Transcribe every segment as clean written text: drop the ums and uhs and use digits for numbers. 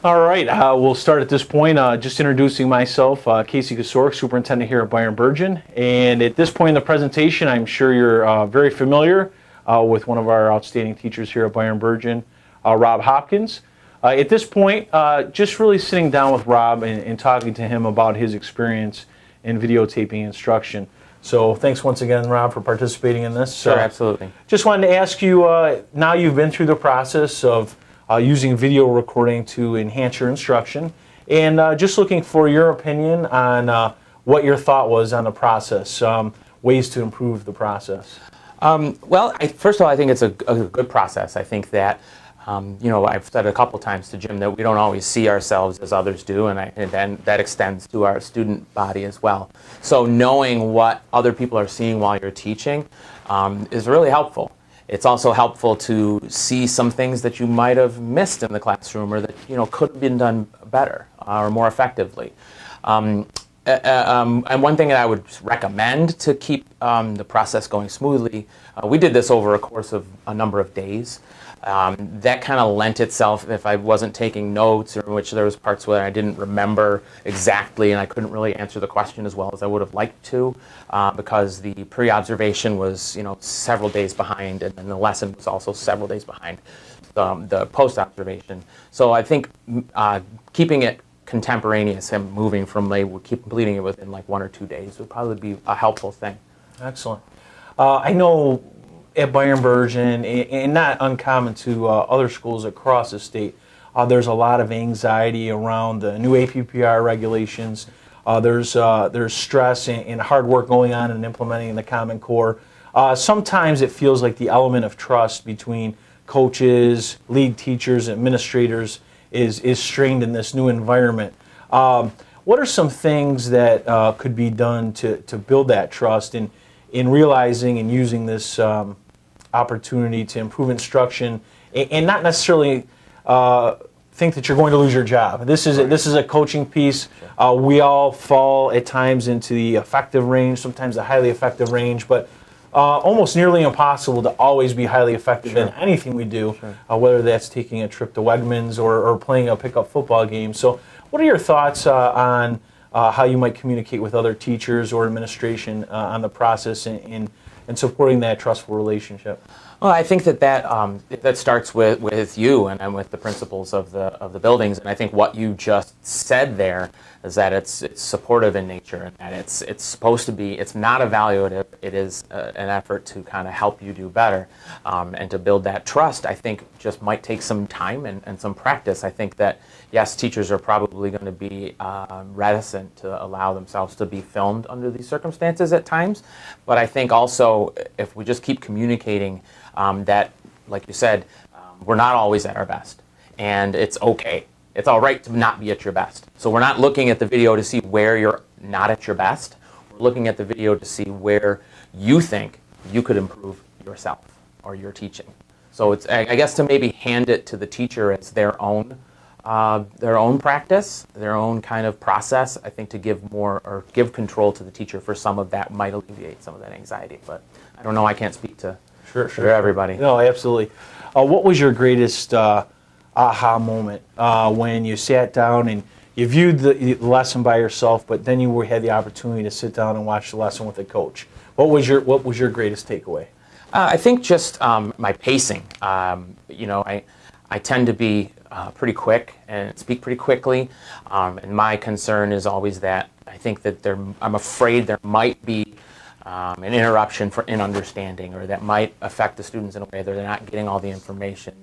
All right, we'll start at this point. Just introducing myself, Casey Kasorek, superintendent here at Byron Burgeon. And at this point in the presentation, I'm sure you're very familiar with one of our outstanding teachers here at Byron Burgeon, Rob Hopkins. At this point, just really sitting down with Rob and talking to him about his experience in videotaping instruction. So thanks once again, Rob, for participating in this. Sure, absolutely. Just wanted to ask you, now you've been through the process of using video recording to enhance your instruction, and just looking for your opinion on what your thought was on the process, ways to improve the process. First of all, I think it's a good process. I think that, I've said a couple times to Jim that we don't always see ourselves as others do, and then that extends to our student body as well. So knowing what other people are seeing while you're teaching is really helpful. It's also helpful to see some things that you might have missed in the classroom, or that could have been done better or more effectively. And one thing that I would recommend to keep the process going smoothly, we did this over a course of a number of days. That kind of lent itself, if I wasn't taking notes, or in which there was parts where I didn't remember exactly and I couldn't really answer the question as well as I would have liked to, because the pre-observation was several days behind, and then the lesson was also several days behind the post-observation. So I think keeping it contemporaneous and moving from completing it within like 1 or 2 days would probably be a helpful thing. Excellent. I know at Byron Burgeon, and not uncommon to other schools across the state, there's a lot of anxiety around the new APPR regulations. There's stress and hard work going on in implementing the Common Core. Sometimes it feels like the element of trust between coaches, lead teachers, administrators is strained in this new environment. What are some things that could be done to build that trust in realizing and using this opportunity to improve instruction, and not necessarily think that you're going to lose your job? This is a coaching piece. We all fall at times into the effective range, sometimes the highly effective range, but almost nearly impossible to always be highly effective in anything we do, whether that's taking a trip to Wegmans or playing a pickup football game. So what are your thoughts on how you might communicate with other teachers or administration on the process and supporting that trustful relationship? Well, I think that starts with you and with the principals of the buildings, and I think what you just said there is that it's supportive in nature, and that it's supposed to be. It's not evaluative. It is an effort to kind of help you do better, and to build that trust. I think just might take some time and some practice. I think that yes, teachers are probably going to be reticent to allow themselves to be filmed under these circumstances at times, but I think also if we just keep communicating that, like you said, we're not always at our best, and it's okay. It's all right to not be at your best. So we're not looking at the video to see where you're not at your best. We're looking at the video to see where you think you could improve yourself or your teaching. So it's, I guess, to maybe hand it to the teacher as their own practice, their own kind of process. I think to give control to the teacher for some of that might alleviate some of that anxiety. But I don't know. I can't speak to for everybody. No, absolutely. What was your greatest aha moment when you sat down and you viewed the lesson by yourself, but then you had the opportunity to sit down and watch the lesson with a coach? What was your greatest takeaway? I think just my pacing. I tend to be pretty quick and speak pretty quickly, and my concern is always that I think that I'm afraid there might be an interruption in understanding, or that might affect the students in a way that they're not getting all the information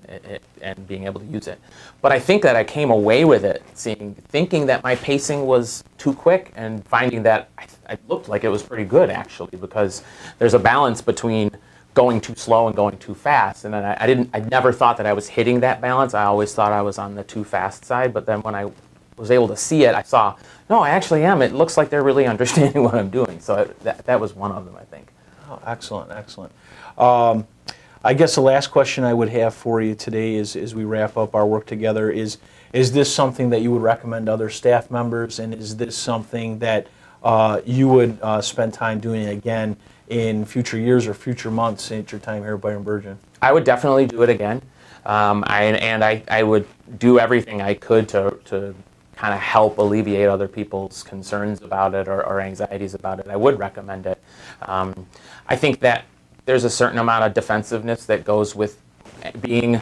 and being able to use it. But I think that I came away with it thinking that my pacing was too quick, and finding that I looked like it was pretty good, actually, because there's a balance between going too slow and going too fast. And then I never thought that I was hitting that balance. I always thought I was on the too fast side, but then when I was able to see it, I saw, no, I actually am. It looks like they're really understanding what I'm doing. So that was one of them, I think. Oh, excellent, excellent. I guess the last question I would have for you today is, as we wrap up our work together, is this something that you would recommend to other staff members, and is this something that you would spend time doing again in future years or future months at your time here at Byron-Bergen? I would definitely do it again. I would do everything I could to kind of help alleviate other people's concerns about it or anxieties about it. I would recommend it. I think that there's a certain amount of defensiveness that goes with being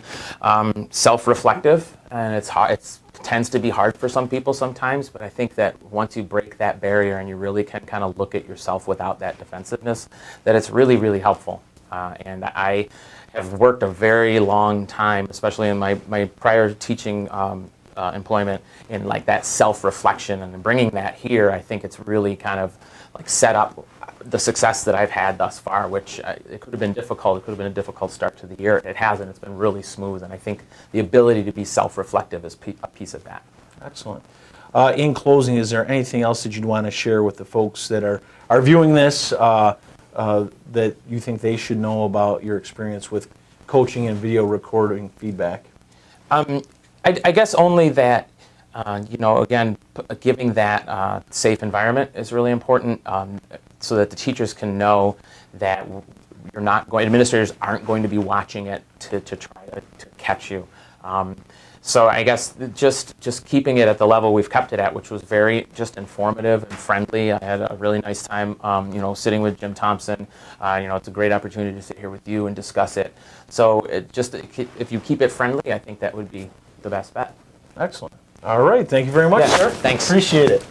self-reflective, and it tends to be hard for some people sometimes, but I think that once you break that barrier and you really can kind of look at yourself without that defensiveness, that it's really, really helpful. And I have worked a very long time, especially in my prior teaching employment, in like that self-reflection, and bringing that here, I think it's really kind of like set up the success that I've had thus far, which it could have been difficult. It could have been a difficult start to the year. It hasn't. It's been really smooth, and I think the ability to be self-reflective is a piece of that. Excellent. In closing, is there anything else that you'd want to share with the folks that are viewing this that you think they should know about your experience with coaching and video recording feedback? I guess only that, again, giving that safe environment is really important, so that the teachers can know that administrators aren't going to be watching it to try to catch you. So I guess just keeping it at the level we've kept it at, which was very just informative and friendly. I had a really nice time, sitting with Jim Thompson. It's a great opportunity to sit here with you and discuss it. So if you keep it friendly, I think that would be the best bet. Excellent. All right. Thank you very much, Yeah, sir. thanks. Appreciate it.